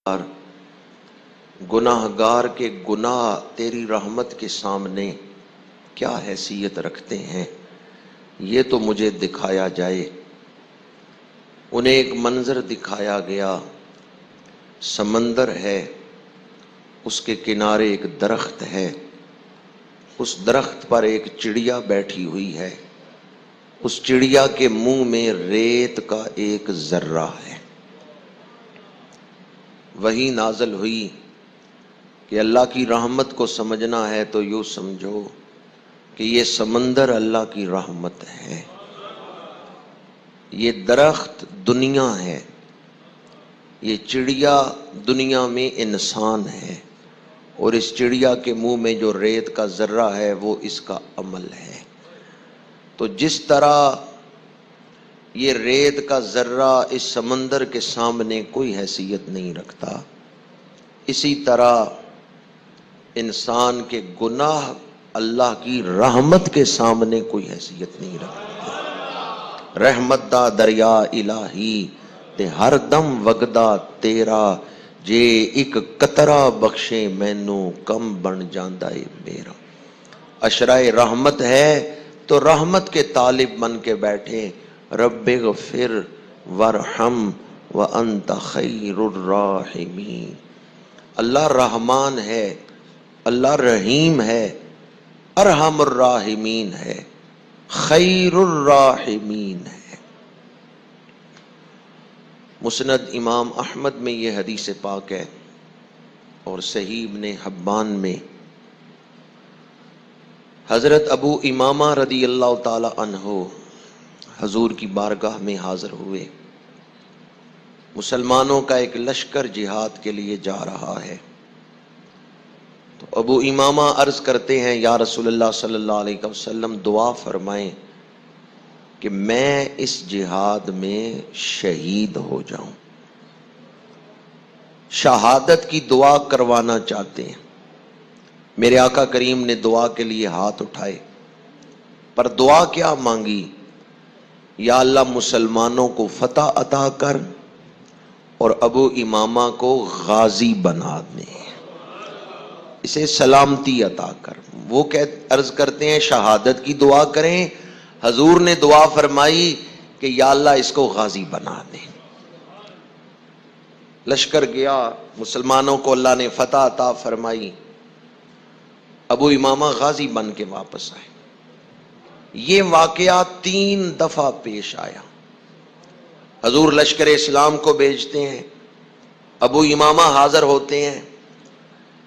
اور گناہگار کے گناہ تیری رحمت کے سامنے کیا حیثیت رکھتے ہیں، یہ تو مجھے دکھایا جائے۔ انہیں ایک منظر دکھایا گیا، سمندر ہے، اس کے کنارے ایک درخت ہے، اس درخت پر ایک چڑیا بیٹھی ہوئی ہے، اس چڑیا کے منہ میں ریت کا ایک ذرہ ہے۔ وہی نازل ہوئی کہ اللہ کی رحمت کو سمجھنا ہے تو یوں سمجھو کہ یہ سمندر اللہ کی رحمت ہے، یہ درخت دنیا ہے، یہ چڑیا دنیا میں انسان ہے، اور اس چڑیا کے منہ میں جو ریت کا ذرہ ہے وہ اس کا عمل ہے۔ تو جس طرح یہ ریت کا ذرہ اس سمندر کے سامنے کوئی حیثیت نہیں رکھتا، اسی طرح انسان کے گناہ اللہ کی رحمت کے سامنے کوئی حیثیت نہیں رکھتا۔ رحمت دا دریا الہی تے ہر دم وگدا تیرا، جے ایک قطرہ بخشے مینوں کم بن جاندا اے میرا۔ اشرائے رحمت ہے تو رحمت کے طالب بن کے بیٹھے، رب اغفر وارحم وانت خیر الراحمین۔ اللہ رحمان ہے، اللہ رحیم ہے، ارحم الراحمین ہے، خیر الراحمین ہے۔ مسند امام احمد میں یہ حدیث پاک ہے، اور صحیح ابن حبان میں حضرت ابو امامہ رضی اللہ تعالی عنہ حضور کی بارگاہ میں حاضر ہوئے۔ مسلمانوں کا ایک لشکر جہاد کے لیے جا رہا ہے، تو ابو امامہ عرض کرتے ہیں، یا رسول اللہ صلی اللہ علیہ وسلم دعا فرمائیں کہ میں اس جہاد میں شہید ہو جاؤں۔ شہادت کی دعا کروانا چاہتے ہیں۔ میرے آقا کریم نے دعا کے لیے ہاتھ اٹھائے، پر دعا کیا مانگی؟ یا اللہ مسلمانوں کو فتح عطا کر اور ابو امامہ کو غازی بنا دے، اسے سلامتی عطا کر۔ وہ عرض کرتے ہیں شہادت کی دعا کریں، حضور نے دعا فرمائی کہ یا اللہ اس کو غازی بنا دے۔ لشکر گیا، مسلمانوں کو اللہ نے فتح عطا فرمائی، ابو امامہ غازی بن کے واپس آئے۔ یہ واقعہ 3 دفعہ پیش آیا۔ حضور لشکر اسلام کو بھیجتے ہیں، ابو امامہ حاضر ہوتے ہیں،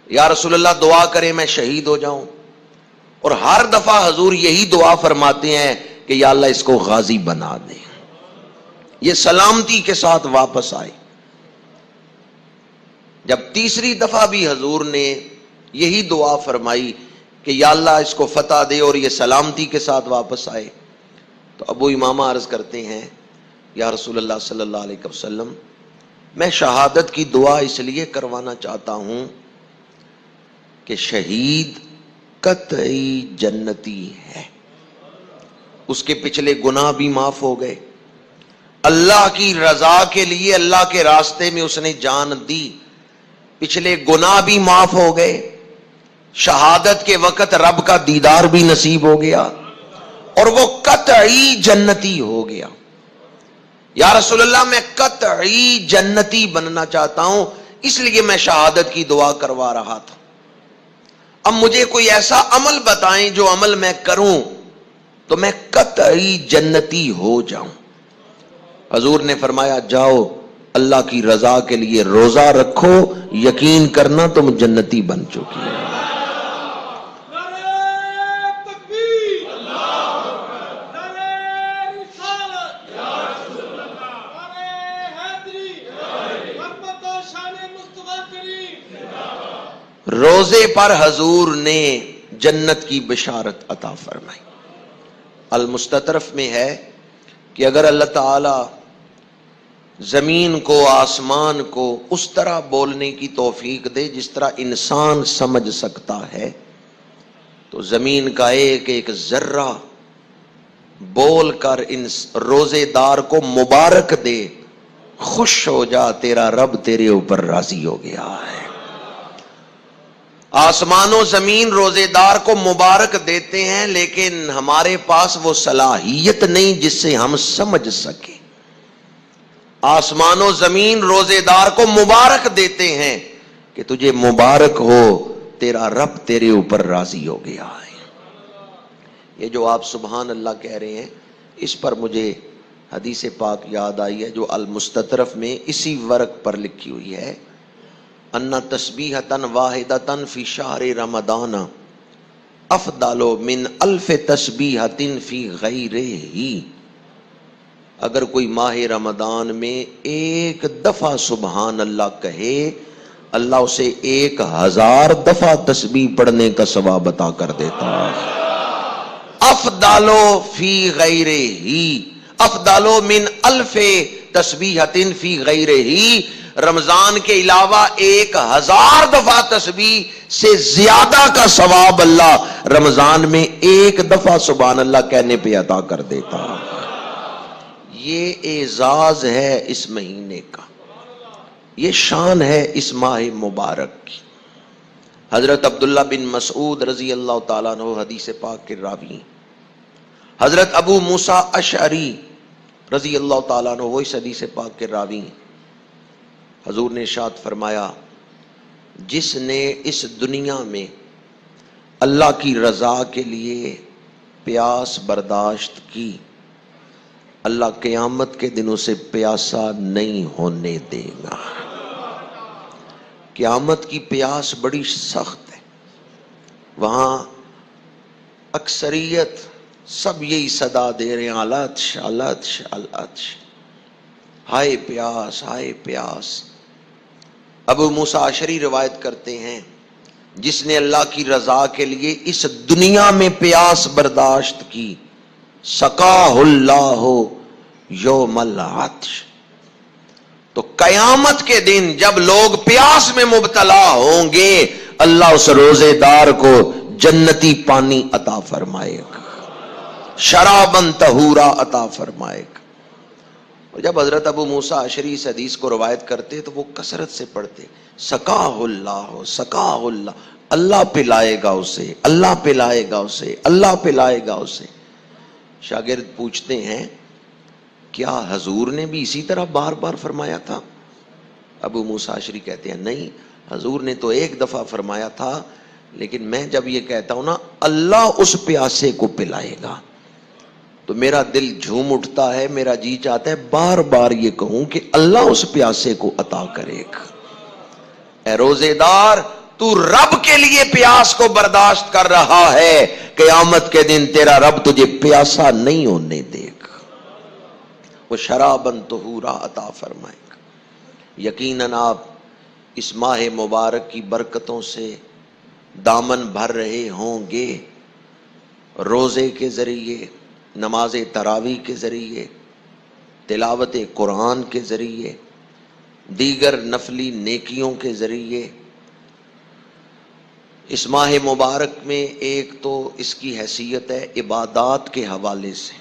یا رسول اللہ دعا کریں میں شہید ہو جاؤں، اور ہر دفعہ حضور یہی دعا فرماتے ہیں کہ یا اللہ اس کو غازی بنا دیں۔ یہ سلامتی کے ساتھ واپس آئے۔ جب تیسری دفعہ بھی حضور نے یہی دعا فرمائی کہ یا اللہ اس کو فتح دے اور یہ سلامتی کے ساتھ واپس آئے، تو ابو امامہ عرض کرتے ہیں، یا رسول اللہ صلی اللہ علیہ وسلم میں شہادت کی دعا اس لیے کروانا چاہتا ہوں کہ شہید قطعی جنتی ہے، اس کے پچھلے گناہ بھی معاف ہو گئے، اللہ کی رضا کے لیے اللہ کے راستے میں اس نے جان دی، پچھلے گناہ بھی معاف ہو گئے، شہادت کے وقت رب کا دیدار بھی نصیب ہو گیا، اور وہ قطعی جنتی ہو گیا۔ یا رسول اللہ میں قطعی جنتی بننا چاہتا ہوں، اس لیے میں شہادت کی دعا کروا رہا تھا۔ اب مجھے کوئی ایسا عمل بتائیں جو عمل میں کروں تو میں قطعی جنتی ہو جاؤں۔ حضور نے فرمایا جاؤ اللہ کی رضا کے لیے روزہ رکھو، یقین کرنا تم جنتی بن چکی ہو۔ روزے پر حضور نے جنت کی بشارت عطا فرمائی۔ المستطرف میں ہے کہ اگر اللہ تعالی زمین کو آسمان کو اس طرح بولنے کی توفیق دے جس طرح انسان سمجھ سکتا ہے، تو زمین کا ایک ایک ذرہ بول کر روزے دار کو مبارک دے خوش ہو جا تیرا رب تیرے اوپر راضی ہو گیا ہے۔ آسمان و زمین روزے دار کو مبارک دیتے ہیں، لیکن ہمارے پاس وہ صلاحیت نہیں جس سے ہم سمجھ سکیں۔ آسمان و زمین روزے دار کو مبارک دیتے ہیں کہ تجھے مبارک ہو، تیرا رب تیرے اوپر راضی ہو گیا ہے۔ یہ جو آپ سبحان اللہ کہہ رہے ہیں، اس پر مجھے حدیث پاک یاد آئی ہے جو المستطرف میں اسی ورق پر لکھی ہوئی ہے، ان تسبیحۃ واحدۃ فی شہر رمضان افضل من الف تسبیحۃ فی غیرہ۔ اگر کوئی ماہ رمضان میں ایک دفعہ سبحان اللہ کہے، اللہ اسے 1000 دفعہ تسبیح پڑھنے کا ثواب عطا کر دیتا ہے۔ افضل فی غیرہ، افضل من الف تسبیحۃ فی غیرہ، رمضان کے علاوہ 1000 دفعہ تسبیح سے زیادہ کا ثواب اللہ رمضان میں ایک دفعہ سبحان اللہ کہنے پہ عطا کر دیتا ہے۔ یہ اعزاز ہے اس مہینے کا، یہ شان ہے اس ماہ مبارک کی۔ حضرت عبداللہ بن مسعود رضی اللہ تعالیٰ عنہ حدیث پاک کے راوی، حضرت ابو موسیٰ اشعری رضی اللہ تعالیٰ عنہ وہ اس حدیث پاک کے راوی، حضور نے ارشاد فرمایا، جس نے اس دنیا میں اللہ کی رضا کے لیے پیاس برداشت کی، اللہ قیامت کے دن اسے پیاسا نہیں ہونے دے گا۔ قیامت کی پیاس بڑی سخت ہے، وہاں اکثریت سب یہی صدا دے رہے ہیں، العطش العطش العطش، ہائے پیاس ہائے پیاس۔ ابو موسیٰ اشعری روایت کرتے ہیں، جس نے اللہ کی رضا کے لیے اس دنیا میں پیاس برداشت کی، سقاہ اللہ یوم العطش، تو قیامت کے دن جب لوگ پیاس میں مبتلا ہوں گے، اللہ اس روزے دار کو جنتی پانی عطا فرمائے گا، شرابن طہورا عطا فرمائے گا۔ اور جب حضرت ابو موسیٰ اشعری اس حدیث کو روایت کرتے تو وہ کثرت سے پڑھتے، سقاہ اللہ سقاہ اللہ، اللہ پلائے گا اسے، اللہ پلائے گا اسے، اللہ پلائے گا اسے۔ شاگرد پوچھتے ہیں، کیا حضور نے بھی اسی طرح بار بار فرمایا تھا؟ ابو موسیٰ اشعری کہتے ہیں، نہیں، حضور نے تو ایک دفعہ فرمایا تھا، لیکن میں جب یہ کہتا ہوں نا اللہ اس پیاسے کو پلائے گا، تو میرا دل جھوم اٹھتا ہے، میرا جی چاہتا ہے بار بار یہ کہوں کہ اللہ اس پیاسے کو عطا کرے گا۔ اے روزے دار، تو رب کے لیے پیاس کو برداشت کر رہا ہے، قیامت کے دن تیرا رب تجھے پیاسا نہیں ہونے دے گا، وہ شرابن طہورا عطا فرمائے گا۔ یقیناً آپ اس ماہ مبارک کی برکتوں سے دامن بھر رہے ہوں گے، روزے کے ذریعے، نماز تراویح کے ذریعے، تلاوت قرآن کے ذریعے، دیگر نفلی نیکیوں کے ذریعے۔ اس ماہ مبارک میں ایک تو اس کی حیثیت ہے عبادات کے حوالے سے،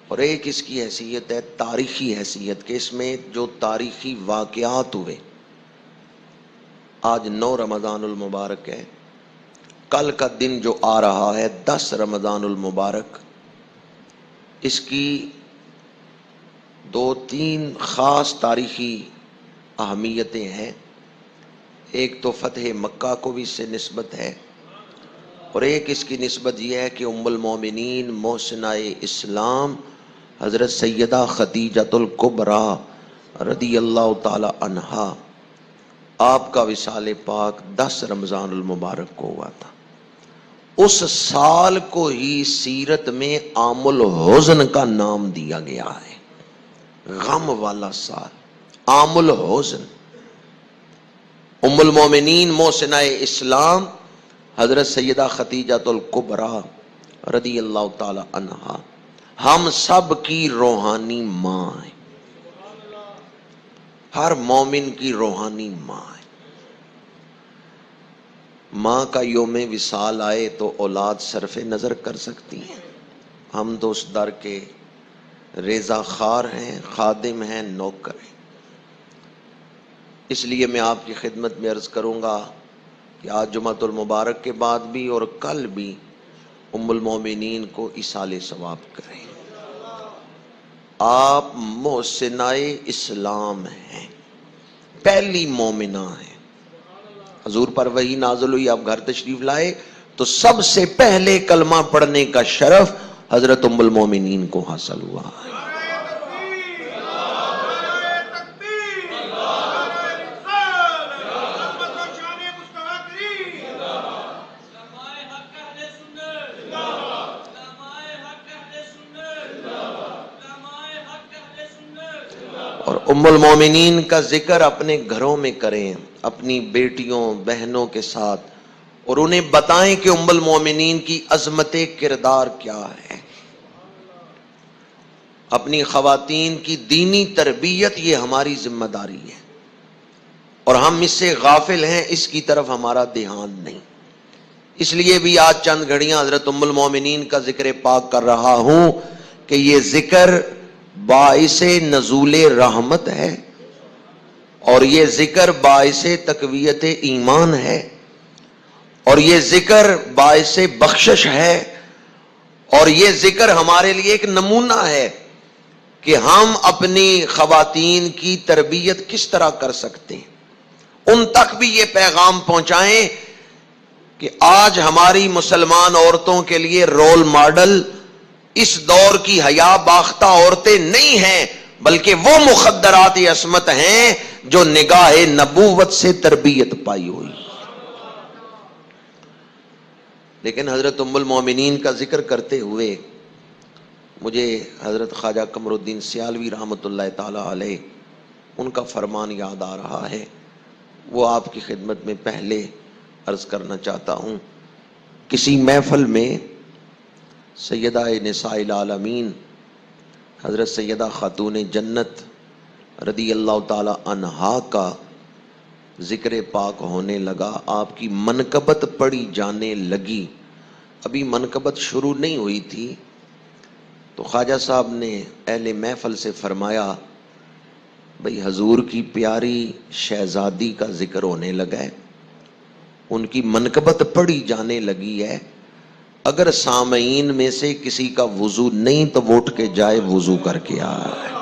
اور ایک اس کی حیثیت ہے تاریخی حیثیت، کہ اس میں جو تاریخی واقعات ہوئے۔ آج 9 رمضان المبارک ہے، کل کا دن جو آ رہا ہے 10 رمضان المبارک، اس کی 2-3 خاص تاریخی اہمیتیں ہیں۔ ایک تو فتح مکہ کو بھی اس سے نسبت ہے، اور ایک اس کی نسبت یہ ہے کہ ام المومنین محسنہ اسلام حضرت سیدہ خدیجۃ الکبریٰ رضی اللہ تعالی عنہا، آپ کا وصال پاک 10 رمضان المبارک کو ہوا تھا۔ اس سال کو ہی سیرت میں عام الحزن کا نام دیا گیا ہے، غم والا سال، عام الحزن۔ ام المومنین محسنہ اسلام حضرت سیدہ خدیجۃ الکبریٰ رضی اللہ تعالی عنہا ہم سب کی روحانی ماں ہے، ہر مومن کی روحانی ماں ہے۔ ماں کا یوم وصال آئے تو اولاد صرف نظر کر سکتی ہیں، ہم تو اس در کے ریزہ خار ہیں، خادم ہیں، نوکر ہیں۔ اس لیے میں آپ کی خدمت میں عرض کروں گا کہ آج جمعۃ المبارک کے بعد بھی اور کل بھی ام المومنین کو ایصال ثواب کریں۔ آپ محسنائے اسلام ہیں، پہلی مومنہ ہیں۔ حضور پر وحی نازل ہوئی، آپ گھر تشریف لائے تو سب سے پہلے کلمہ پڑھنے کا شرف حضرت ام المومنین کو حاصل ہوا ہے۔ اور ام المومنین کا ذکر اپنے گھروں میں کریں، اپنی بیٹیوں بہنوں کے ساتھ، اور انہیں بتائیں کہ ام المومنین کی عظمت کردار کیا ہے۔ اپنی خواتین کی دینی تربیت یہ ہماری ذمہ داری ہے، اور ہم اس سے غافل ہیں، اس کی طرف ہمارا دھیان نہیں۔ اس لیے بھی آج چند گھڑیاں حضرت ام المومنین کا ذکر پاک کر رہا ہوں کہ یہ ذکر باعث نزول رحمت ہے، اور یہ ذکر باعث تقویت ایمان ہے، اور یہ ذکر باعث بخشش ہے، اور یہ ذکر ہمارے لیے ایک نمونہ ہے کہ ہم اپنی خواتین کی تربیت کس طرح کر سکتے ہیں۔ ان تک بھی یہ پیغام پہنچائیں کہ آج ہماری مسلمان عورتوں کے لیے رول ماڈل اس دور کی حیا باختہ عورتیں نہیں ہیں، بلکہ وہ مخدرات عصمت ہیں جو نگاہ نبوت سے تربیت پائی ہوئی۔ لیکن حضرت ام المومنین کا ذکر کرتے ہوئے مجھے حضرت خواجہ قمر الدین سیالوی رحمۃ اللہ تعالی علیہ ان کا فرمان یاد آ رہا ہے، وہ آپ کی خدمت میں پہلے عرض کرنا چاہتا ہوں۔ کسی محفل میں سیدہ نساء العالمین حضرت سیدہ خاتون جنت رضی اللہ تعالی عنہا کا ذکر پاک ہونے لگا، آپ کی منقبت پڑھی جانے لگی۔ ابھی منقبت شروع نہیں ہوئی تھی تو خواجہ صاحب نے اہل محفل سے فرمایا، بھئی حضور کی پیاری شہزادی کا ذکر ہونے لگا ہے، ان کی منقبت پڑھی جانے لگی ہے، اگر سامعین میں سے کسی کا وضو نہیں تو وہ اٹھ کے جائے وضو کر کے آئے۔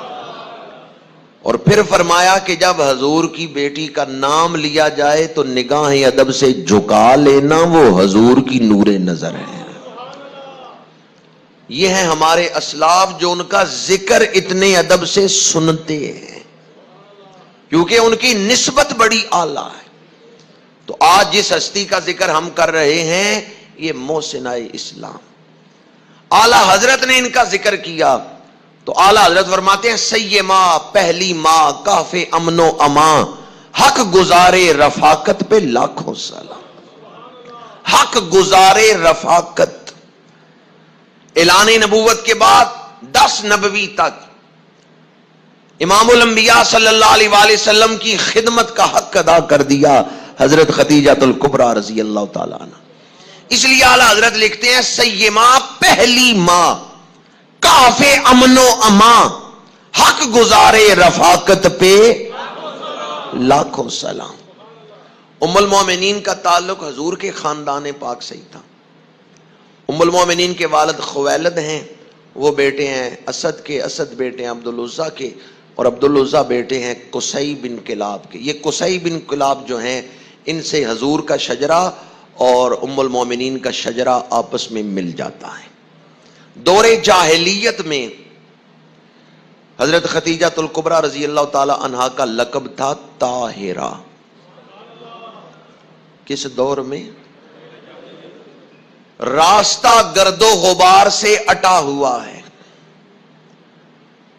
اور پھر فرمایا کہ جب حضور کی بیٹی کا نام لیا جائے تو نگاہ ادب سے جھکا لینا، وہ حضور کی نور نظر ہے۔ یہ ہیں ہمارے اسلاف جو ان کا ذکر اتنے ادب سے سنتے ہیں، کیونکہ ان کی نسبت بڑی اعلیٰ ہے۔ تو آج جس ہستی کا ذکر ہم کر رہے ہیں یہ محسنہ اسلام، اعلیٰ حضرت نے ان کا ذکر کیا تو اعلیٰ حضرت فرماتے ہیں، سیما پہلی ماں کاف امن و امان، حق گزارے رفاقت پہ لاکھوں سلام۔ حق گزارے رفاقت، اعلان نبوت کے بعد 10 نبوی تک امام الانبیاء صلی اللہ علیہ وآلہ وسلم کی خدمت کا حق ادا کر دیا حضرت خدیجہ الکبریٰ رضی اللہ تعالیٰ عنہ۔ اس لیے اعلیٰ حضرت لکھتے ہیں، سیما پہلی ماں کاف امن و امان، حق گزارے رفاقت پہ لاکھوں سلام۔ ام المومنین کا تعلق حضور کے خاندان پاک سے ہی تھا۔ ام المومنین کے والد خویلد ہیں، وہ بیٹے ہیں اسد کے، اسد بیٹے ہیں عبدالعزیٰ کے، اور عبدالعزیٰ بیٹے ہیں قصی بن کلاب کے۔ یہ قصی بن کلاب جو ہیں ان سے حضور کا شجرہ اور ام المومنین کا شجرہ آپس میں مل جاتا ہے۔ دور جاہلیت میں حضرت خدیجہ الکبریٰ رضی اللہ تعالی عنہا کا لقب تھا طاہرہ۔ کس دور میں؟ راستہ گرد و غبار سے اٹا ہوا ہے،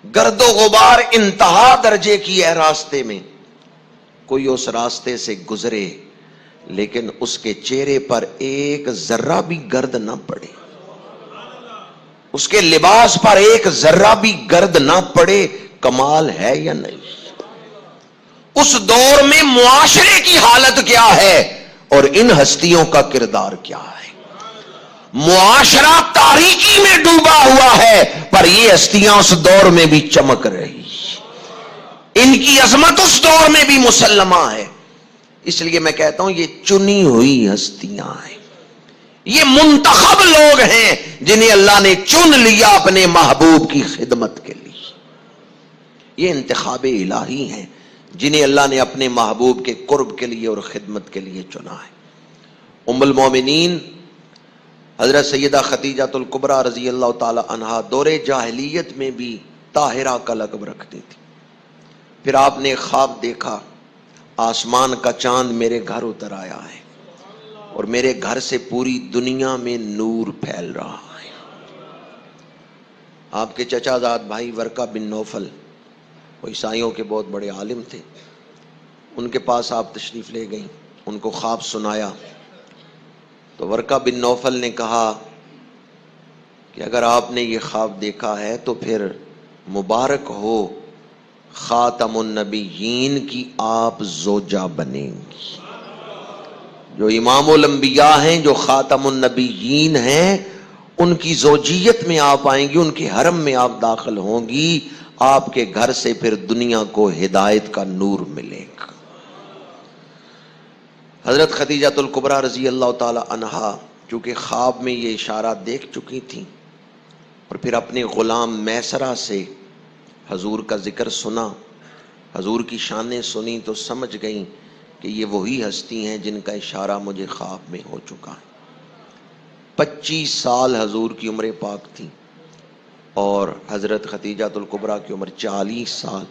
گرد و غبار انتہا درجے کی ہے راستے میں، کوئی اس راستے سے گزرے لیکن اس کے چہرے پر ایک ذرہ بھی گرد نہ پڑے، اس کے لباس پر ایک ذرہ بھی گرد نہ پڑے، کمال ہے یا نہیں؟ اس دور میں معاشرے کی حالت کیا ہے اور ان ہستیوں کا کردار کیا ہے؟ معاشرہ تاریکی میں ڈوبا ہوا ہے، پر یہ ہستیاں اس دور میں بھی چمک رہی، ان کی عظمت اس دور میں بھی مسلمہ ہے۔ اس لیے میں کہتا ہوں یہ چنی ہوئی ہستیاں ہیں، یہ منتخب لوگ ہیں جنہیں اللہ نے چن لیا اپنے محبوب کی خدمت کے لیے۔ یہ انتخاب الہی ہیں جنہیں اللہ نے اپنے محبوب کے قرب کے لیے اور خدمت کے لیے چنا ہے۔ ام المومنین حضرت سیدہ خدیجہ الکبریٰ رضی اللہ تعالی عنہا دور جاہلیت میں بھی طاہرہ کا لقب رکھتی تھی۔ پھر آپ نے خواب دیکھا، آسمان کا چاند میرے گھر اتر آیا ہے اور میرے گھر سے پوری دنیا میں نور پھیل رہا ہے۔ آپ کے چچا زاد بھائی ورقہ بن نوفل، وہ عیسائیوں کے بہت بڑے عالم تھے، ان کے پاس آپ تشریف لے گئیں، ان کو خواب سنایا تو ورقہ بن نوفل نے کہا کہ اگر آپ نے یہ خواب دیکھا ہے تو پھر مبارک ہو، خاتم النبیین کی آپ زوجہ بنیں گی۔ جو امام الانبیاء ہیں، جو خاتم النبیین ہیں، ان کی زوجیت میں آپ آئیں گی، ان کے حرم میں آپ داخل ہوں گی، آپ کے گھر سے پھر دنیا کو ہدایت کا نور ملے گا۔ حضرت خدیجہ الکبریٰ رضی اللہ تعالی عنہا چونکہ خواب میں یہ اشارہ دیکھ چکی تھیں اور پھر اپنے غلام میسرہ سے حضور کا ذکر سنا، حضور کی شانیں سنی تو سمجھ گئیں کہ یہ وہی ہستی ہیں جن کا اشارہ مجھے خواب میں ہو چکا ہے۔ 25 سال حضور کی عمر پاک تھی اور حضرت خدیجہ الکبریٰ کی عمر 40 سال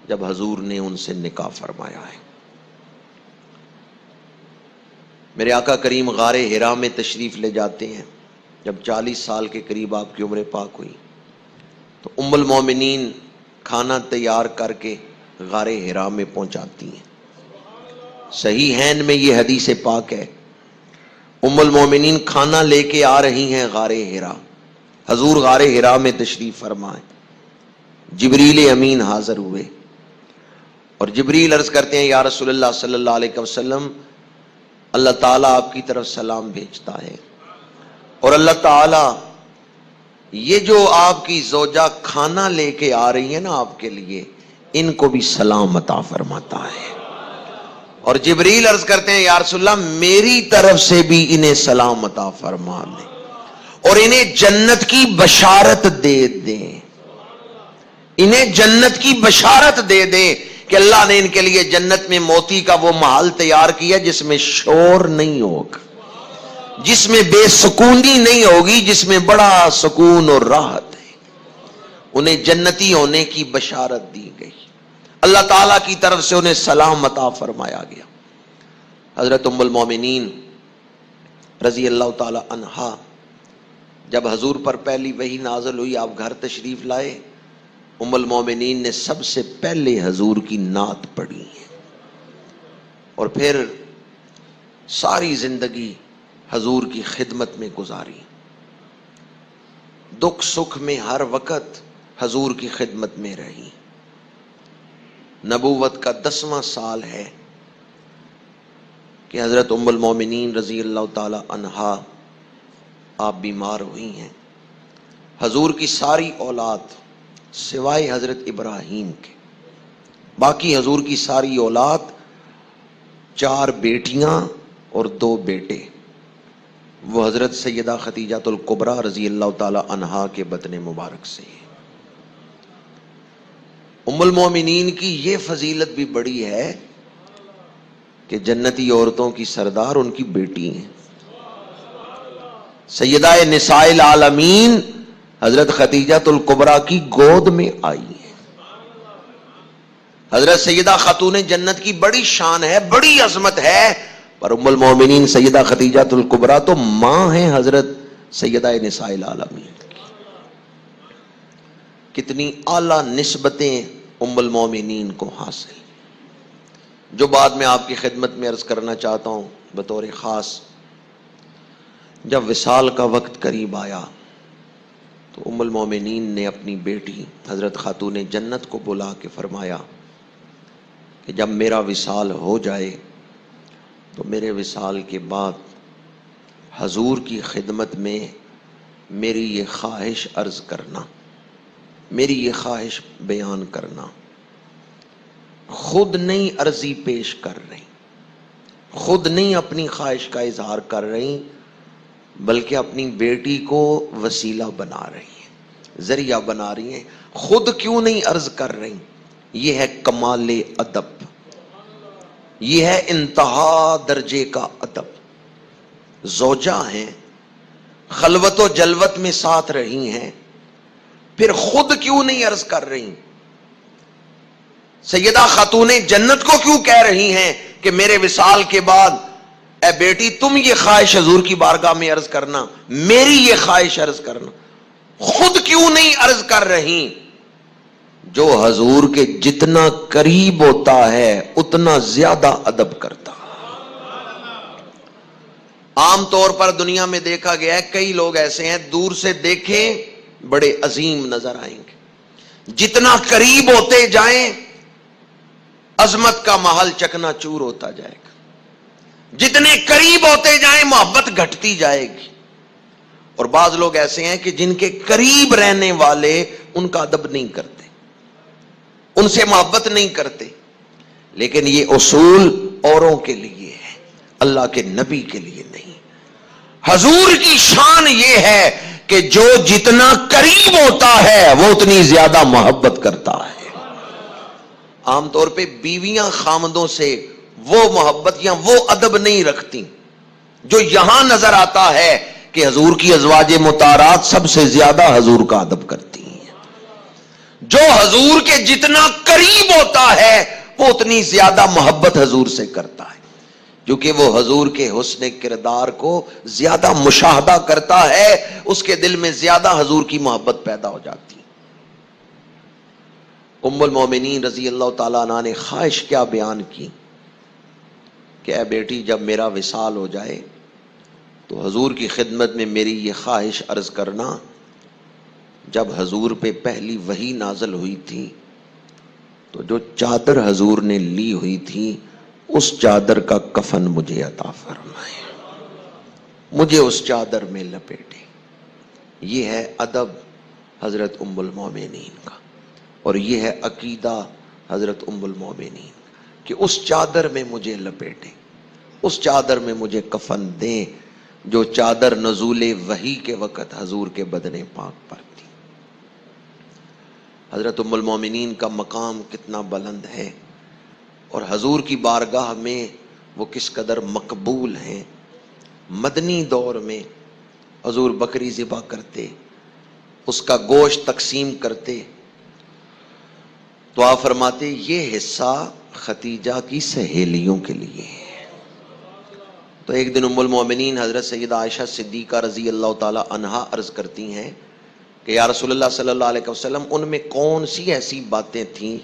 جب حضور نے ان سے نکاح فرمایا ہے۔ میرے آقا کریم غار حرا میں تشریف لے جاتے ہیں۔ جب 40 سال کے قریب آپ کی عمر پاک ہوئی تو ام المومنین کھانا تیار کر کے غار حرا میں پہنچاتی ہیں۔ صحیحین میں یہ حدیث پاک ہے، ام المومنین کھانا لے کے آ رہی ہیں غار حرا، حضور غار حرا میں تشریف فرمائیں، جبریل امین حاضر ہوئے اور جبریل عرض کرتے ہیں یا رسول اللہ صلی اللہ علیہ وسلم، اللہ تعالیٰ آپ کی طرف سلام بھیجتا ہے اور اللہ تعالیٰ یہ جو آپ کی زوجہ کھانا لے کے آ رہی ہے نا آپ کے لیے، ان کو بھی سلام عطا فرماتا ہے۔ اور جبریل عرض کرتے ہیں یا رسول اللہ میری طرف سے بھی انہیں سلام عطا فرما دیں اور انہیں جنت کی بشارت دے دیں، انہیں جنت کی بشارت دے دیں کہ اللہ نے ان کے لیے جنت میں موتی کا وہ محل تیار کیا جس میں شور نہیں ہوگا، جس میں بے سکونی نہیں ہوگی، جس میں بڑا سکون اور راحت ہے۔ انہیں جنتی ہونے کی بشارت دی گئی، اللہ تعالیٰ کی طرف سے انہیں سلام عطا فرمایا گیا۔ حضرت ام المومنین رضی اللہ تعالی عنہا جب حضور پر پہلی وحی نازل ہوئی، آپ گھر تشریف لائے، ام المومنین نے سب سے پہلے حضور کی نعت پڑھی ہے اور پھر ساری زندگی حضور کی خدمت میں گزاری، دکھ سکھ میں ہر وقت حضور کی خدمت میں رہی۔ نبوت کا 10واں سال ہے کہ حضرت ام المومنین رضی اللہ تعالی عنہا آپ بیمار ہوئی ہیں۔ حضور کی ساری اولاد سوائے حضرت ابراہیم کے، باقی حضور کی ساری اولاد 4 بیٹیاں اور 2 بیٹے، وہ حضرت سیدہ خدیجہ الکبریٰ رضی اللہ تعالی عنہا کے بطن مبارک سے ہیں۔ ام المومنین کی یہ فضیلت بھی بڑی ہے کہ جنتی عورتوں کی سردار ان کی بیٹی ہیں، سیدہ نساء العالمین حضرت خدیجہ الکبریٰ کی گود میں آئی ہیں۔ حضرت سیدہ خاتون جنت کی بڑی شان ہے، بڑی عظمت ہے، پر ام المومنین سیدہ خدیجہ الکبریٰ تو ماں ہیں حضرت سیدہ نساء العالمین کی۔ کتنی اعلیٰ نسبتیں ام المومنین کو حاصل، جو بعد میں آپ کی خدمت میں عرض کرنا چاہتا ہوں بطور خاص۔ جب وصال کا وقت قریب آیا تو ام المومنین نے اپنی بیٹی حضرت خاتون جنت کو بلا کے فرمایا کہ جب میرا وصال ہو جائے تو میرے وصال کے بعد حضور کی خدمت میں میری یہ خواہش عرض کرنا، میری یہ خواہش بیان کرنا، خود نہیں عرضی پیش کر رہی، خود نہیں اپنی خواہش کا اظہار کر رہی، بلکہ اپنی بیٹی کو وسیلہ بنا رہی ہیں، ذریعہ بنا رہی ہیں۔ خود کیوں نہیں عرض کر رہی؟ یہ ہے کمال ادب، یہ ہے انتہا درجے کا ادب۔ زوجہ ہیں، خلوت و جلوت میں ساتھ رہی ہیں، پھر خود کیوں نہیں عرض کر رہی؟ سیدہ خاتون جنت کو کیوں کہہ رہی ہیں کہ میرے وصال کے بعد اے بیٹی تم یہ خواہش حضور کی بارگاہ میں عرض کرنا، میری یہ خواہش عرض کرنا؟ خود کیوں نہیں عرض کر رہی؟ جو حضور کے جتنا قریب ہوتا ہے اتنا زیادہ ادب کرتا۔ عام طور پر دنیا میں دیکھا گیا ہے کئی لوگ ایسے ہیں دور سے دیکھیں بڑے عظیم نظر آئیں گے، جتنا قریب ہوتے جائیں عظمت کا محل چکنا چور ہوتا جائے گا، جتنے قریب ہوتے جائیں محبت گھٹتی جائے گی۔ اور بعض لوگ ایسے ہیں کہ جن کے قریب رہنے والے ان کا ادب نہیں کرتے، ان سے محبت نہیں کرتے، لیکن یہ اصول اوروں کے لیے ہے، اللہ کے نبی کے لیے نہیں۔ حضور کی شان یہ ہے کہ جو جتنا قریب ہوتا ہے وہ اتنی زیادہ محبت کرتا ہے۔ عام طور پہ بیویاں خامدوں سے وہ محبت یا وہ ادب نہیں رکھتی جو یہاں نظر آتا ہے کہ حضور کی ازواج مطہرات سب سے زیادہ حضور کا ادب کرتی ہیں۔ جو حضور کے جتنا قریب ہوتا ہے وہ اتنی زیادہ محبت حضور سے کرتا ہے، کیونکہ وہ حضور کے حسن کردار کو زیادہ مشاہدہ کرتا ہے، اس کے دل میں زیادہ حضور کی محبت پیدا ہو جاتی ہے۔ ام المومنین رضی اللہ تعالیٰ عنہ نے خواہش کیا بیان کی کہ اے بیٹی جب میرا وصال ہو جائے تو حضور کی خدمت میں میری یہ خواہش عرض کرنا، جب حضور پہ پہلی وحی نازل ہوئی تھی تو جو چادر حضور نے لی ہوئی تھی اس چادر کا کفن مجھے عطا فرمائے، مجھے اس چادر میں لپیٹے۔ یہ ہے ادب حضرت ام المومنین کا، اور یہ ہے عقیدہ حضرت ام المومنین کہ اس چادر میں مجھے لپیٹیں، اس چادر میں مجھے کفن دیں جو چادر نزول وحی کے وقت حضور کے بدن پاک پر تھی۔ حضرت ام المومنین کا مقام کتنا بلند ہے، اور حضور کی بارگاہ میں وہ کس قدر مقبول ہیں۔ مدنی دور میں حضور بکری ذبح کرتے، اس کا گوشت تقسیم کرتے تو آپ فرماتے یہ حصہ ختیجہ کی سہیلیوں کے لیے ہے۔ تو ایک دن ام المومنین حضرت سیدہ عائشہ صدیقہ رضی اللہ تعالی عنہا عرض کرتی ہیں کہ یا رسول اللہ صلی اللہ علیہ وسلم ان میں کون سی ایسی باتیں تھیں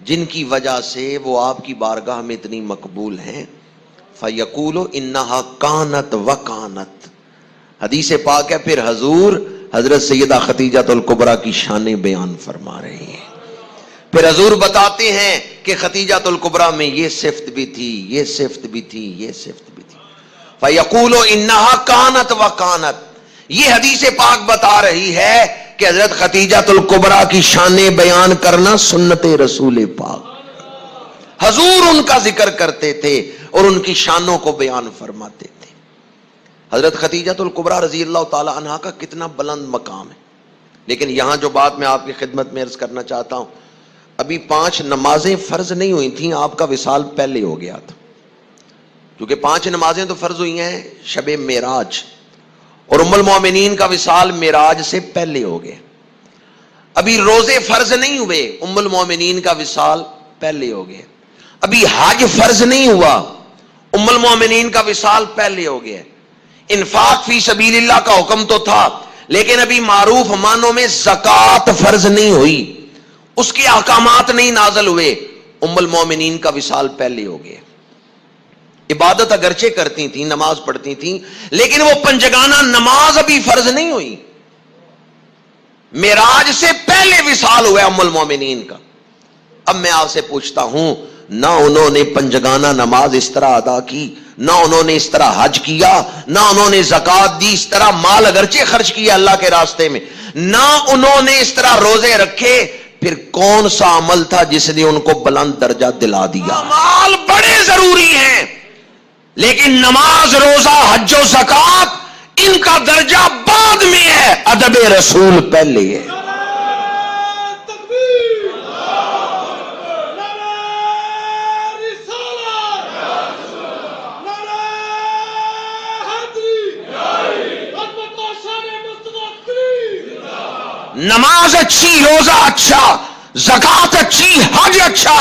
جن کی وجہ سے وہ آپ کی بارگاہ میں اتنی مقبول ہیں؟ فَيَقُولُ إِنَّهَا كَانَتْ وَكَانَتْ، حدیث پاک ہے، پھر حضور حضرت سیدہ خدیجہ الکبریٰ کی شانیں بیان فرما رہے ہیں، پھر حضور بتاتے ہیں کہ خدیجہ الکبریٰ میں یہ صفت بھی تھی، یہ صفت بھی تھی، یہ صفت بھی تھی۔ فَيَقُولُ إِنَّهَا كَانَتْ وَكَانَتْ، یہ حدیث پاک بتا رہی ہے کہ حضرت خدیجہ الکبریٰ کی شانیں بیان کرنا سنت رسول پاک، حضور ان کا ذکر کرتے تھے اور ان کی شانوں کو بیان فرماتے تھے۔ حضرت خدیجہ الکبریٰ رضی اللہ تعالی عنہا کا کتنا بلند مقام ہے، لیکن یہاں جو بات میں آپ کی خدمت میں عرض کرنا چاہتا ہوں، ابھی 5 نمازیں فرض نہیں ہوئی تھیں، آپ کا وصال پہلے ہو گیا تھا، کیونکہ 5 نمازیں تو فرض ہوئی ہیں شب معراج، اور ام المومنین کا وصال معراج سے پہلے ہو گیا۔ ابھی روزے فرض نہیں ہوئے، ام المومنین کا وصال پہلے ہو گیا۔ ابھی حج فرض نہیں ہوا، ام المومنین کا وصال پہلے ہو گیا۔ انفاق فی سبیل اللہ کا حکم تو تھا، لیکن ابھی معروف معنوں میں زکوٰۃ فرض نہیں ہوئی، اس کے احکامات نہیں نازل ہوئے، ام المومنین کا وصال پہلے ہو گیا۔ عبادت اگرچہ کرتی تھیں، نماز پڑھتی تھیں، لیکن وہ پنجگانہ نماز ابھی فرض نہیں ہوئی، معراج سے پہلے وصال ہوا ام المومنین کا۔ اب میں آپ سے پوچھتا ہوں، نہ انہوں نے پنجگانہ نماز اس طرح ادا کی نہ انہوں نے اس طرح حج کیا، نہ انہوں نے زکات دی، اس طرح مال اگرچہ خرچ کیا اللہ کے راستے میں، نہ انہوں نے اس طرح روزے رکھے، پھر کون سا عمل تھا جس نے ان کو بلند درجہ دلا دیا؟ مال بڑے ضروری ہیں، لیکن نماز، روزہ، حج و زکات ان کا درجہ بعد میں ہے، ادب رسول پہلے ہے۔ نماز اچھی، روزہ اچھا، زکات اچھی، حج اچھا،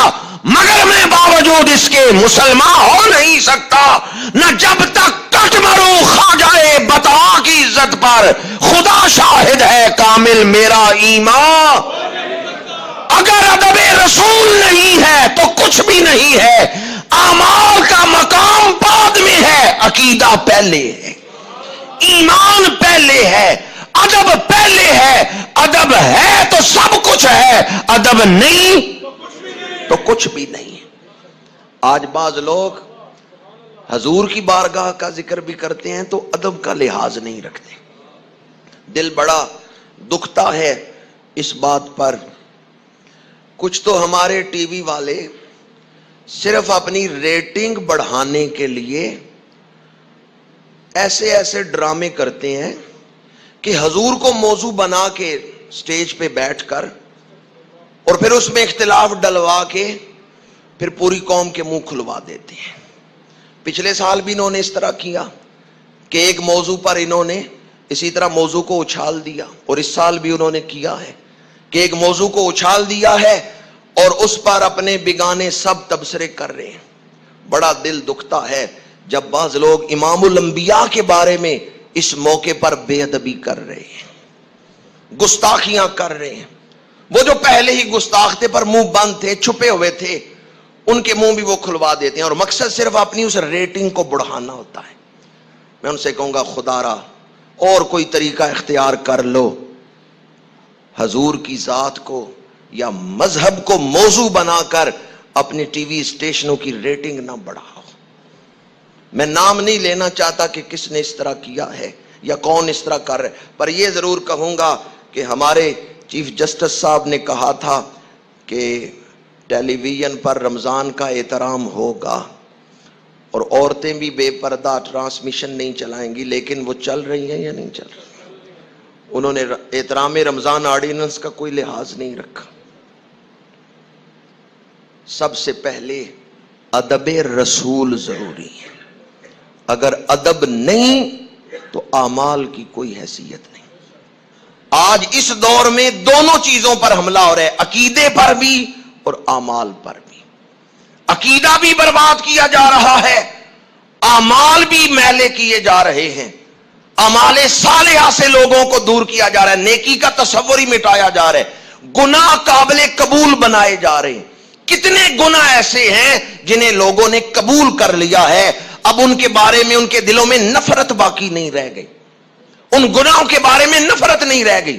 مگر میں باوجود اس کے مسلمان ہو نہیں سکتا، نہ جب تک کٹ مروں کھا جائے بتا کی عزت پر، خدا شاہد ہے کامل میرا ایمان۔ اگر ادب رسول نہیں ہے تو کچھ بھی نہیں ہے، اعمال کا مقام بعد میں ہے، عقیدہ پہلے ہے، ایمان پہلے ہے، ادب پہلے ہے۔ ادب ہے تو سب کچھ ہے، ادب نہیں تو کچھ بھی نہیں ہے۔ آج بعض لوگ حضور کی بارگاہ کا ذکر بھی کرتے ہیں تو ادب کا لحاظ نہیں رکھتے۔ دل بڑا دکھتا ہے اس بات پر۔ کچھ تو ہمارے ٹی وی والے صرف اپنی ریٹنگ بڑھانے کے لیے ایسے ایسے ڈرامے کرتے ہیں کہ حضور کو موضوع بنا کے سٹیج پہ بیٹھ کر اور پھر اس میں اختلاف ڈلوا کے پھر پوری قوم کے منہ کھلوا دیتے ہیں۔ پچھلے سال بھی انہوں نے اس طرح کیا کہ ایک موضوع پر انہوں نے اسی طرح موضوع کو اچھال دیا، اور اس سال بھی انہوں نے کیا ہے کہ ایک موضوع کو اچھال دیا ہے اور اس پر اپنے بگانے سب تبصرے کر رہے ہیں۔ بڑا دل دکھتا ہے جب بعض لوگ امام الانبیاء کے بارے میں اس موقع پر بے ادبی کر رہے ہیں، گستاخیاں کر رہے ہیں۔ وہ جو پہلے ہی گستاخ تھے پر منہ بند تھے، چھپے ہوئے تھے، ان کے منہ بھی وہ کھلوا دیتے ہیں، اور مقصد صرف اپنی اس ریٹنگ کو بڑھانا ہوتا ہے۔ میں ان سے کہوں گا خدا را اور کوئی طریقہ اختیار کر لو، حضور کی ذات کو یا مذہب کو موضوع بنا کر اپنے ٹی وی اسٹیشنوں کی ریٹنگ نہ بڑھاؤ۔ میں نام نہیں لینا چاہتا کہ کس نے اس طرح کیا ہے یا کون اس طرح کر رہے، پر یہ ضرور کہوں گا کہ ہمارے چیف جسٹس صاحب نے کہا تھا کہ ٹیلی ویژن پر رمضان کا احترام ہوگا اور عورتیں بھی بے پردہ ٹرانسمیشن نہیں چلائیں گی، لیکن وہ چل رہی ہیں یا نہیں چل رہی؟ انہوں نے احترام رمضان آرڈیننس کا کوئی لحاظ نہیں رکھا۔ سب سے پہلے ادب رسول ضروری ہے، اگر ادب نہیں تو اعمال کی کوئی حیثیت نہیں۔ آج اس دور میں دونوں چیزوں پر حملہ ہو رہا ہے، عقیدے پر بھی اور اعمال پر بھی۔ عقیدہ بھی برباد کیا جا رہا ہے، اعمال بھی میلے کیے جا رہے ہیں، اعمال صالحہ سے لوگوں کو دور کیا جا رہا ہے، نیکی کا تصور ہی مٹایا جا رہا ہے، گناہ قابل قبول بنائے جا رہے ہیں۔ کتنے گناہ ایسے ہیں جنہیں لوگوں نے قبول کر لیا ہے، اب ان کے بارے میں ان کے دلوں میں نفرت باقی نہیں رہ گئی، ان گناہوں کے بارے میں نفرت نہیں رہ گئی،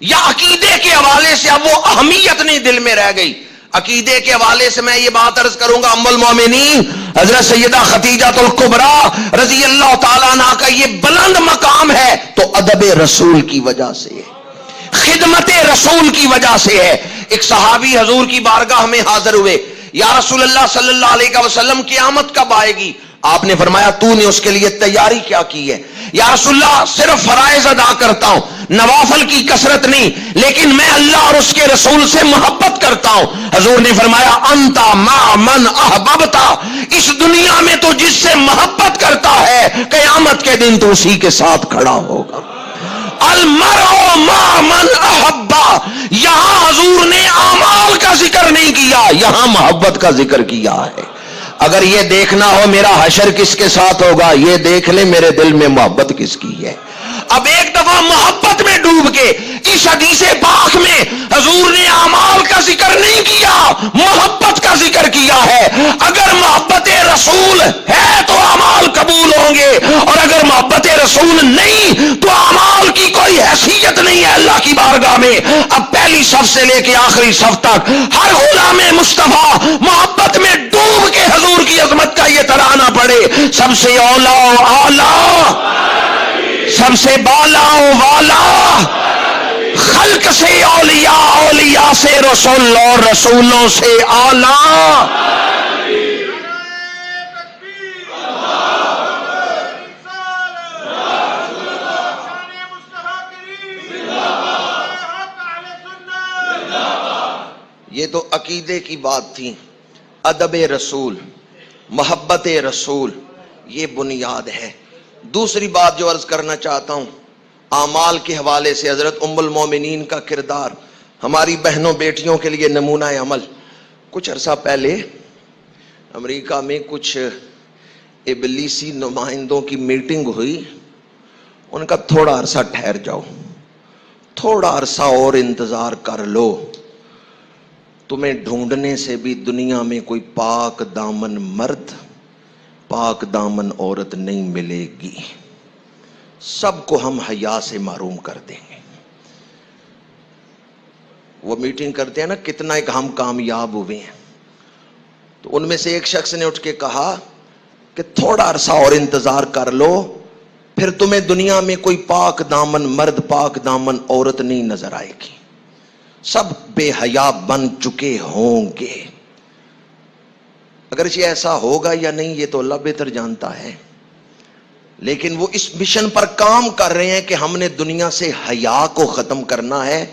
یا عقیدے کے حوالے سے اب وہ اہمیت نہیں دل میں رہ گئی۔ عقیدے کے حوالے سے میں یہ بات عرض کروں گا، ام المومنین حضرت سیدہ خدیجہ الکبریٰ رضی اللہ تعالیٰ عنہ کا یہ بلند مقام ہے تو ادب رسول کی وجہ سے ہے، خدمت رسول کی وجہ سے ہے۔ ایک صحابی حضور کی بارگاہ میں حاضر ہوئے، یا رسول اللہ صلی اللہ علیہ وسلم قیامت کب آئے گی؟ آپ نے فرمایا تو نے اس کے لیے تیاری کیا کی ہے؟ یا رسول اللہ صرف فرائض ادا کرتا ہوں، نوافل کی کثرت نہیں، لیکن میں اللہ اور اس کے رسول سے محبت کرتا ہوں۔ حضور نے فرمایا انتا ما من احببتا، اس دنیا میں تو جس سے محبت کرتا ہے قیامت کے دن تو اسی کے ساتھ کھڑا ہوگا۔ المرء ما من احبا، یہاں حضور نے اعمال کا ذکر نہیں کیا، یہاں محبت کا ذکر کیا ہے۔ اگر یہ دیکھنا ہو میرا حشر کس کے ساتھ ہوگا، یہ دیکھ لیں میرے دل میں محبت کس کی ہے۔ اب ایک دفعہ محبت میں ڈوب کے اس حدیث پاک میں حضور نے اعمال کا ذکر نہیں کیا، محبت کا ذکر کیا ہے۔ اگر محبت رسول ہے تو اعمال قبول ہوں گے، اور اگر محبت رسول نہیں تو اعمال کی کوئی حیثیت نہیں ہے اللہ کی بارگاہ میں۔ اب پہلی صف سے لے کے آخری صف تک ہر غلام مصطفیٰ محبت میں ڈوب کے حضور کی عظمت کا یہ ترانہ پڑے، سب سے اولا و اعلی، سب سے بالا و والا، خلق سے اولیاء، اولیاء سے رسول اور رسولوں سے اعلی۔ یہ تو عقیدے کی بات تھی، ادب رسول، محبت رسول، یہ بنیاد ہے۔ دوسری بات جو عرض کرنا چاہتا ہوں، اعمال کے حوالے سے حضرت ام المومنین کا کردار ہماری بہنوں بیٹیوں کے لیے نمونہ عمل۔ کچھ عرصہ پہلے امریکہ میں کچھ ابلیسی نمائندوں کی میٹنگ ہوئی، ان کا تھوڑا عرصہ ٹھہر جاؤ، تھوڑا عرصہ اور انتظار کر لو، تمہیں ڈھونڈنے سے بھی دنیا میں کوئی پاک دامن مرد، پاک دامن عورت نہیں ملے گی، سب کو ہم حیا سے محروم کر دیں گے۔ وہ میٹنگ کرتے ہیں نا، کتنا ایک ہم کامیاب ہوئے ہیں، تو ان میں سے ایک شخص نے اٹھ کے کہا کہ تھوڑا عرصہ اور انتظار کر لو، پھر تمہیں دنیا میں کوئی پاک دامن مرد، پاک دامن عورت نہیں نظر آئے گی، سب بے حیا بن چکے ہوں گے۔ اگرچہ ایسا ہوگا یا نہیں یہ تو اللہ بہتر جانتا ہے، لیکن وہ اس مشن پر کام کر رہے ہیں کہ ہم نے دنیا سے حیا کو ختم کرنا ہے۔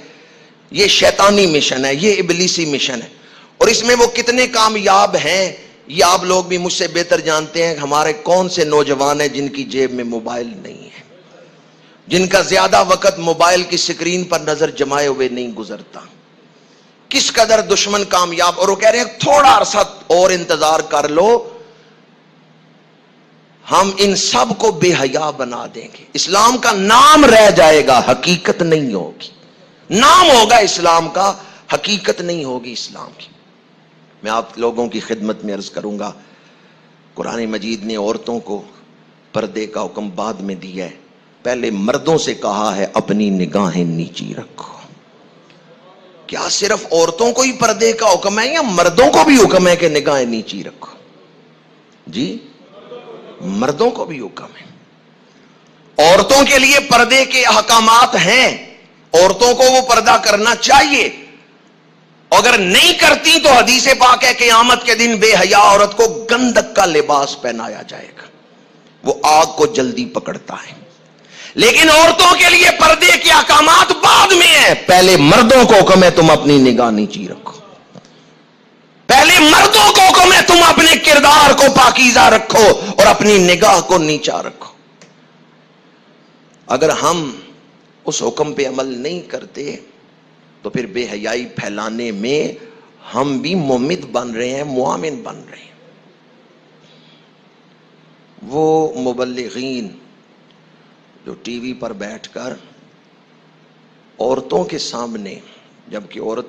یہ شیطانی مشن ہے، یہ ابلیسی مشن ہے، اور اس میں وہ کتنے کامیاب ہیں یہ آپ لوگ بھی مجھ سے بہتر جانتے ہیں۔ ہمارے کون سے نوجوان ہیں جن کی جیب میں موبائل نہیں ہے، جن کا زیادہ وقت موبائل کی سکرین پر نظر جمائے ہوئے نہیں گزرتا؟ کس قدر دشمن کامیاب، اور وہ کہہ رہے ہیں تھوڑا عرصہ اور انتظار کر لو، ہم ان سب کو بے حیا بنا دیں گے۔ اسلام کا نام رہ جائے گا، حقیقت نہیں ہوگی۔ نام ہوگا اسلام کا، حقیقت نہیں ہوگی اسلام کی۔ میں آپ لوگوں کی خدمت میں عرض کروں گا، قرآن مجید نے عورتوں کو پردے کا حکم بعد میں دیا ہے، پہلے مردوں سے کہا ہے اپنی نگاہیں نیچی رکھو۔ کیا صرف عورتوں کو ہی پردے کا حکم ہے یا مردوں کو بھی حکم ہے کہ نگاہیں نیچی رکھو؟ جی، مردوں کو بھی حکم ہے۔ عورتوں کے لیے پردے کے احکامات ہیں، عورتوں کو وہ پردہ کرنا چاہیے، اگر نہیں کرتی تو حدیث پاک ہے قیامت کے دن بے حیا عورت کو گندک کا لباس پہنایا جائے گا، وہ آگ کو جلدی پکڑتا ہے۔ لیکن عورتوں کے لیے پردے کے احکامات بعد میں ہیں، پہلے مردوں کو حکم ہے تم اپنی نگاہ نیچی رکھو، پہلے مردوں کو حکم ہے تم اپنے کردار کو پاکیزہ رکھو اور اپنی نگاہ کو نیچا رکھو۔ اگر ہم اس حکم پہ عمل نہیں کرتے تو پھر بے حیائی پھیلانے میں ہم بھی ممد بن رہے ہیں، معاون بن رہے ہیں۔ وہ مبلغین جو ٹی وی پر بیٹھ کر عورتوں کے سامنے، جبکہ عورت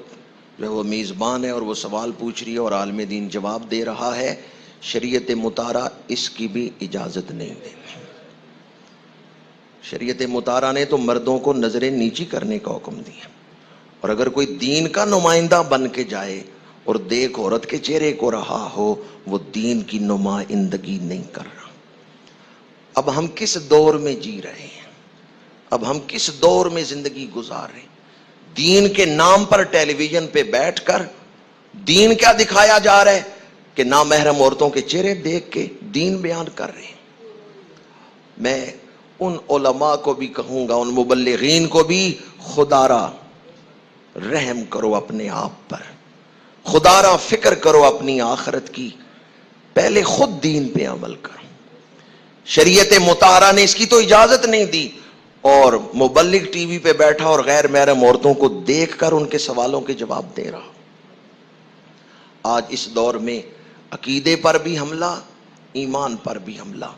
جو وہ میزبان ہے اور وہ سوال پوچھ رہی ہے اور عالم دین جواب دے رہا ہے، شریعت مطہرہ اس کی بھی اجازت نہیں دیتی۔ شریعت مطہرہ نے تو مردوں کو نظریں نیچی کرنے کا حکم دیا، اور اگر کوئی دین کا نمائندہ بن کے جائے اور دیکھ عورت کے چہرے کو رہا ہو، وہ دین کی نمائندگی نہیں کر رہا۔ اب ہم کس دور میں جی رہے ہیں، اب ہم کس دور میں زندگی گزار رہے ہیں؟ دین کے نام پر ٹیلی ویژن پہ بیٹھ کر دین کیا دکھایا جا رہا ہے کہ نامحرم عورتوں کے چہرے دیکھ کے دین بیان کر رہے ہیں۔ میں ان علماء کو بھی کہوں گا، ان مبلغین کو بھی، خدا را رحم کرو اپنے آپ پر، خدا را فکر کرو اپنی آخرت کی، پہلے خود دین پہ عمل کرو۔ شریعت مطہرہ نے اس کی تو اجازت نہیں دی، اور مبلغ ٹی وی پہ بیٹھا اور غیر محرم عورتوں کو دیکھ کر ان کے سوالوں کے جواب دے رہا۔ آج اس دور میں عقیدے پر بھی حملہ، ایمان پر بھی حملہ۔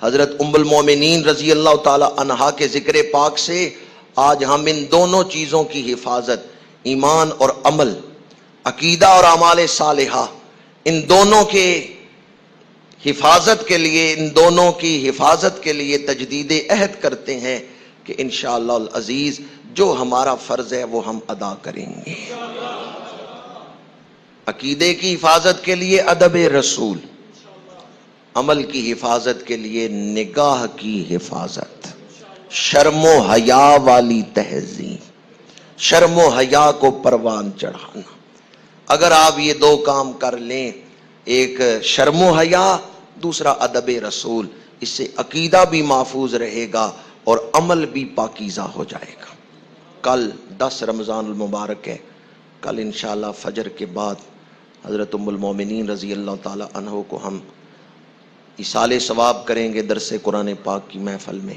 حضرت ام المومنین رضی اللہ تعالی عنہا کے ذکر پاک سے آج ہم ان دونوں چیزوں کی حفاظت، ایمان اور عمل، عقیدہ اور اعمال صالحہ، ان دونوں کے حفاظت کے لیے، ان دونوں کی حفاظت کے لیے تجدید عہد کرتے ہیں کہ انشاءاللہ العزیز جو ہمارا فرض ہے وہ ہم ادا کریں گے۔ عقیدے کی حفاظت کے لیے ادب رسول، عمل کی حفاظت کے لیے نگاہ کی حفاظت، شرم و حیا والی تہذیب، شرم و حیا کو پروان چڑھانا۔ اگر آپ یہ دو کام کر لیں، ایک شرم و حیا، دوسرا ادب رسول، اس سے عقیدہ بھی محفوظ رہے گا اور عمل بھی پاکیزہ ہو جائے گا۔ کل 10 رمضان المبارک ہے، کل انشاءاللہ فجر کے بعد حضرت ام المومنین رضی اللہ تعالی عنہ کو ہم ایصال ثواب کریں گے درس قرآن پاک کی محفل میں۔